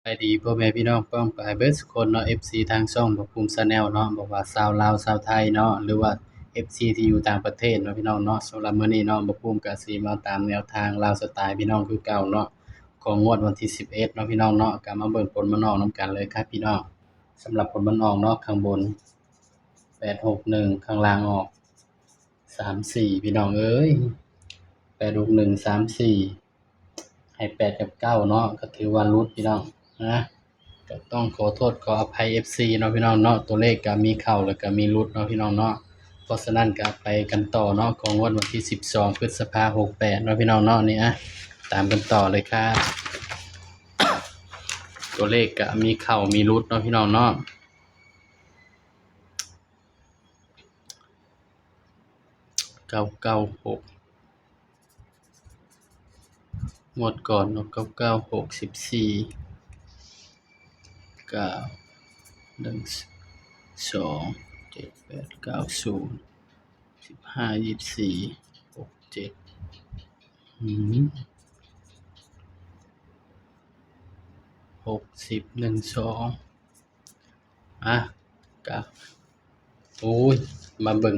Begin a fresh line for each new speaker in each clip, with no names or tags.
สบายดีพ่อแม่พี่น้องป้องปรายเบิดสุคนเนาะ FC ทางช่องบ่ภูมิชาแนลเนาะบ่ว่าชาวลาวชาวไทยเนาะหรือว่า FC ที่อยู่ต่างประเทศเนาะพี่น้องเนาะสำหรับมื้อนี้เนาะบ่ภูมิก็สิมาตามแนวทางลาวสไตล์พี่น้องคือเก่าเนาะของงวดวันที่11เนาะพี่น้องเนาะก็มาเบิ่งผลมันออกนำกันเลยครับพี่น้องสำหรับผลมันออกเนาะข้างบน861ข้างล่างออก34พี่น้องเอ้ย861 34ให้8กับ9เนาะก็ถือว่าหลุดพี่น้องนะก็ต้องขอโทษขออภัย FC เนาะพี่น้องเนาะตัวเลขก็มีเข้าแล้วก็มีหลุดเนาะพี่น้องเนาะเพราะฉะนั้นก็ไปกันต่อเนาะของวันที่12พฤษภาคม68เนาะพี่น้องเนาะนี่ตามกันต่อเลยครับตัวเลขก็มีเข้ามีหลุดเนาะพี่น้องเนาะ996งวดก่อนเนาะ996 14 9 1 2 7 8 9 0 15 24 6 760 12ก็โอ้ยมาเบิ่ง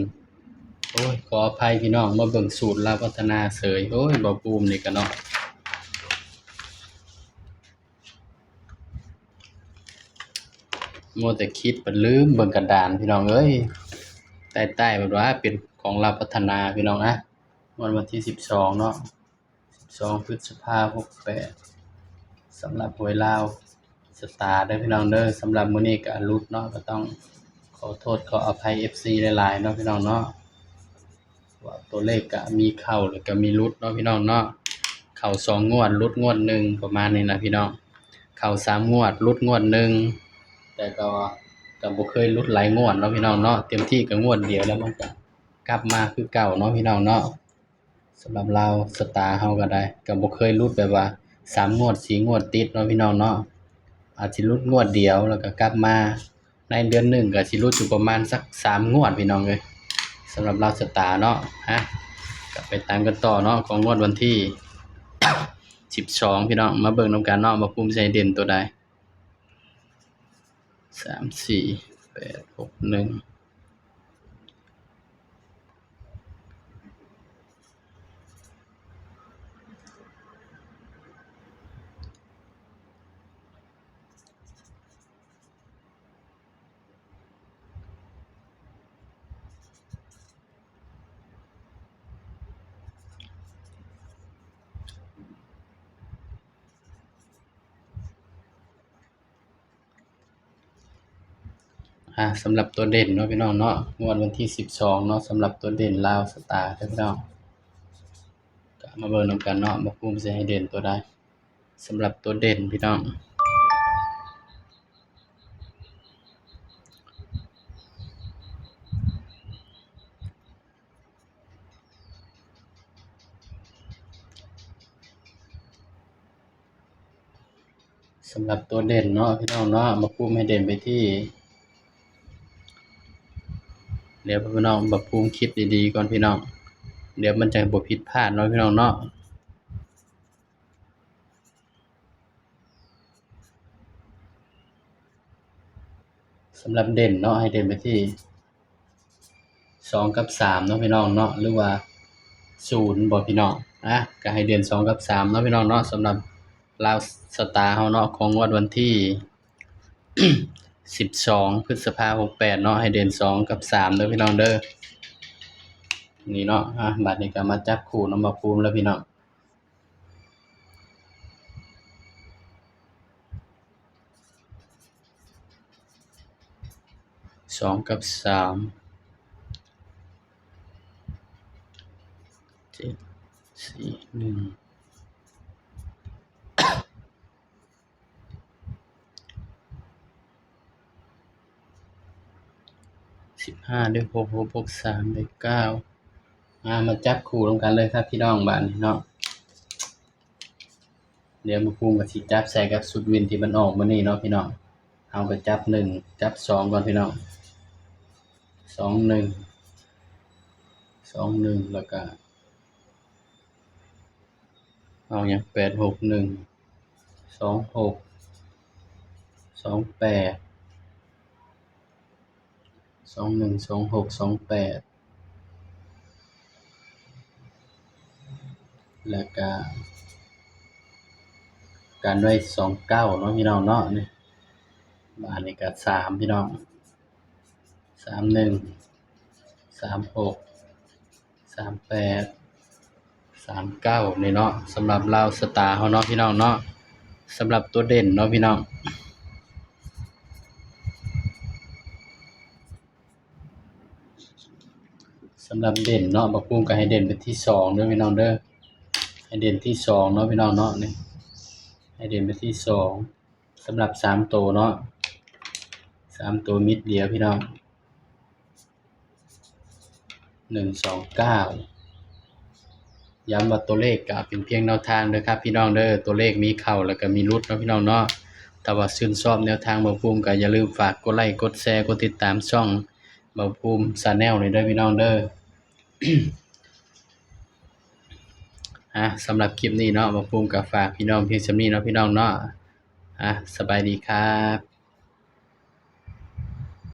โอ้ยขออภัยพี่น้องมาเบิ่งสูตรลาวพัฒนาเสยโอ้ยบ่ปูมนี่ก็เนาะมัวแต่คิดบัดลืมเบิ่งกระดานพี่น้องเอ้ยใต้ๆแบบว่าเป็นของลาวพัฒนาพี่น้องวันที่12เนาะ12พฤษภาคม68สำหรับหวยลาวสตาร์เด้อพี่น้องเด้อสำหรับมื้อนี้ก็หลุดเนาะก็ต้องขอโทษขออภัย FC หลายๆเนาะพี่น้องเนาะว่าตัวเลขก็มีเข้าแล้วก็มีหลุดเนาะพี่น้องเนาะเข้า2งวดหลุดงวดหนึ่งประมาณนี้นะพี่น้องเข้า3งวดหลุดงวดหนึ่งแต่ก็บ่เคยหลุดหลายงวดเนาะพี่น้องเนาะเต็มที่ก็งวดเดียวแล้วมันก็กลับมาคือเก่าเนาะพี่น้องเนาะสำหรับลาวสตาร์เฮาก็ได้ก็บ่เคยหลุดแบบว่า3งวด4งวดติดเนาะพี่น้องเนาะอาจสิหลุดงวดเดียวแล้วก็กลับมาในเดือนหนึ่งก็สิหลุดอยู่ประมาณสัก3งวดพี่น้องเอ้ยสำหรับลาวสตาร์เนาะก็ไปตามกันต่อเนาะของงวดวันที่12พี่น้องมาเบิ่งนำกันเนาะว่าภูมิใจเด่นตัวใด3 4 8 6 1สำหรับตัวเด่นเนาะพี่น้องเนาะงวดวันที่12เนาะสำหรับตัวเด่นลาวสตาร์เด้อพี่น้องก็มาเบิ่งนำกันเนาะว่าภูมิสิให้เด่นตัวใดสำหรับตัวเด่นพี่น้องสำหรับตัวเด่นเนาะพี่น้องเนาะมาภูมิให้เด่นไปที่เดี๋ยวพี่น้องมาภูมิคิดดีๆก่อนพี่น้องเดี๋ยวมันจะบ่ผิดพลาดเนาะพี่น้องเนาะสำหรับเด่นเนาะให้เด่นไปที่2กับ3เนาะพี่น้องเนาะหรือว่า0บ่พี่น้องก็ให้เด่น2กับ3เนาะพี่น้องเนาะสำหรับลาวสตาร์เฮาเนาะของงวดวันที่12พฤษภาคม68เนาะให้เด่น2กับ3เด้อพี่น้องเด้อนี่เนาะบัดนี้ก็มาจับคู่เนาะมาภูมิแล้วพี่น้อง2กับ3 7 4 1 15ได้6 6บวก3ได้9มาจับคู่รวมกันเลยครับพี่น้องบัดนี้เนาะเดี๋ยวมาภูมิก็สิจับใส่กับชุดวินที่มันออกมื้อนี้เนาะพี่น้องเฮาก็จับ1จับ2ก่อนพี่น้อง21 21แล้วก็เอาหยัง861 26 28 21 26 28แล้วก็กันด้วย29เนาะพี่น้องเนาะนี่บ้านนี้ก็3พี่น้อง31 36 38 39นี่เนาะสำหรับลาวสตาร์เฮาเนาะพี่น้องเนาะสำหรับตัวเด่นเนาะพี่น้องสำหรับเด่นเนาะบักปุ้งก็ให้เด่นเป็นที่2เด้อพี่น้องเด้อให้เด่นที่2เนาะพี่น้องเนาะนี่ให้เด่นเป็นที่2สำหรับ3ตัวเนาะ3ตัวมิดเดียวพี่น้อง129ย้ำว่าตัวเลขก็เป็นเพียงแนวทางเด้อครับพี่น้องเด้อตัวเลขมีเข้าแล้วก็มีหลุดเนาะพี่น้องเนาะถ้าว่าชื่นชอบแนวทางบ่าวภูมิก็อย่าลืมฝากกดไลค์กดแชร์กดติดตามช่องบ่าวภูมิ Channel นี่เด้อพี่น้องเด้อ สำหรับคลิปนี้เนาะบ่าวภูมิก็ฝากพี่น้องเพียงส่ำนี้เนาะพี่น้องเนาะสบายดีครับ